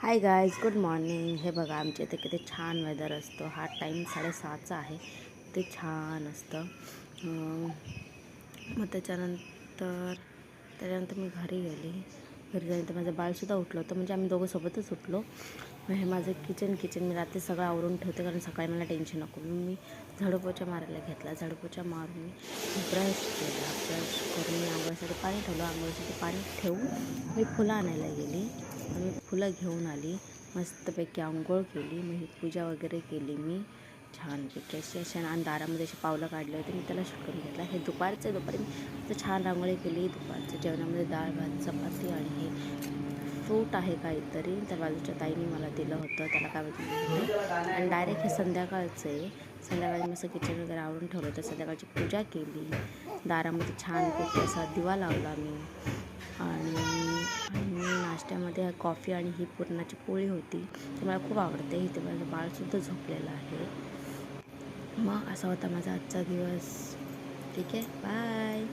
Hi guys, good morning. हे बघा आमच्या इथे किती छान वेदर असतो. हा टाईम 6:30चा आहे. ते छान असतं. मग त्याच्यानंतर मी घरी गेली. घरी गेल्यानंतर माझं बाळसुद्धा उठलं होतं. म्हणजे आम्ही दोघं सोबतच उठलो. मग हे माझं किचन मी रात्री सगळं आवरून ठेवते, कारण सकाळी मला टेन्शन नको. मग मी झाडूपोछा मारायला घेतला. झाडूपोछा मारून मी ब्रश केला. ब्रश करून मी आंघोळीसाठी पाणी ठेवलं. आंघोळीसाठी पाणी ठेवून मी फुलं आणायला गेली. मी फुलं घेऊन आली. मस्तपैकी आंघोळ केली. मग ही पूजा वगैरे केली मी छानपैकी अशी आणि दारामध्ये अशी पावलं काढले होते. मी त्याला शिकवून घेतला. हे दुपारी मी छान रांगोळी केली. दुपारच्या जेवणामध्ये डाळ भात चपाती आणि हे फ्रूट आहे काहीतरी, त्या बाजूच्या ताईने मला दिलं होतं. त्याला काय बोलतो आणि डायरेक्ट हे संध्याकाळचं आहे. संध्याकाळी मस्त किचन वगैरे आवरून ठेवलं होतं. संध्याकाळची पूजा केली. दारामध्ये छानपैकी असा दिवा लावला मी. आणि नाश्त्यामध्ये कॉफी आणि ही पुरणाची पोळी होती. ती मला खूप आवडते. इथे माझं बाळसुद्धा झोपलेलं आहे. मग असा होता माझा आजचा दिवस. ठीक आहे, बाय.